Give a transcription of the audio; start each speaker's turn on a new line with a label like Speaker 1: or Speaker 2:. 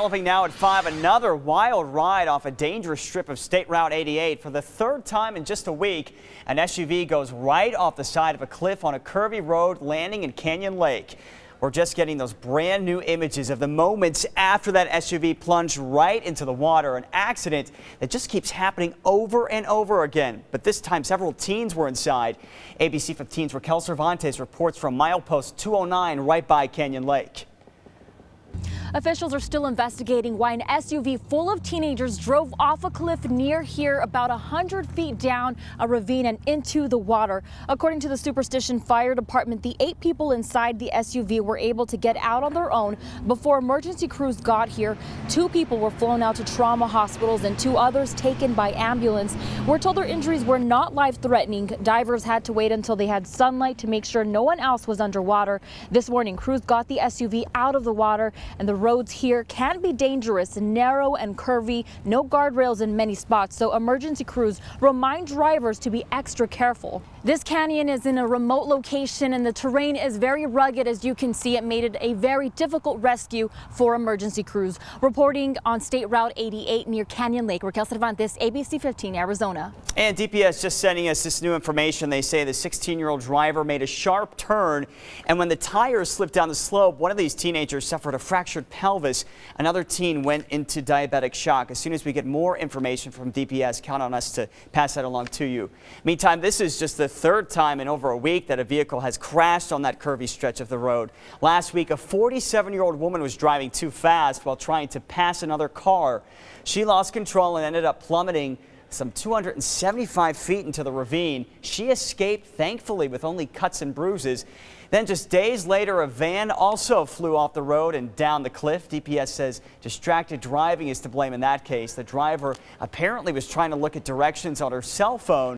Speaker 1: Developing now at 5, another wild ride off a dangerous strip of State Route 88. For the third time in just a week, an SUV goes right off the side of a cliff on a curvy road, landing in Canyon Lake. We're just getting those brand new images of the moments after that SUV plunged right into the water. An accident that just keeps happening over and over again. But this time, several teens were inside. ABC 15's Raquel Cervantes reports from milepost 209 right by Canyon Lake.
Speaker 2: Officials are still investigating why an SUV full of teenagers drove off a cliff near here, about 100 feet down a ravine and into the water. According to the Superstition Fire Department, the 8 people inside the SUV were able to get out on their own before emergency crews got here. 2 people were flown out to trauma hospitals and 2 others taken by ambulance. We're told their injuries were not life-threatening. Divers had to wait until they had sunlight to make sure no one else was underwater. This morning, crews got the SUV out of the water, and the roads here can be dangerous, narrow and curvy, no guardrails in many spots, so emergency crews remind drivers to be extra careful. This canyon is in a remote location and the terrain is very rugged. As you can see, it made it a very difficult rescue for emergency crews. Reporting on State Route 88 near Canyon Lake, Raquel Cervantes, ABC 15, Arizona.
Speaker 1: And DPS just sending us this new information. They say the 16-year-old driver made a sharp turn, and when the tires slipped down the slope, one of these teenagers suffered a fractured pelvis. Another teen went into diabetic shock. As soon as we get more information from DPS, count on us to pass that along to you. Meantime, this is just the third time in over a week that a vehicle has crashed on that curvy stretch of the road. Last week, a 47-year-old woman was driving too fast while trying to pass another car. She lost control and ended up plummeting some 275 feet into the ravine. She escaped, thankfully, with only cuts and bruises. Then just days later, a van also flew off the road and down the cliff. DPS says distracted driving is to blame in that case. The driver apparently was trying to look at directions on her cell phone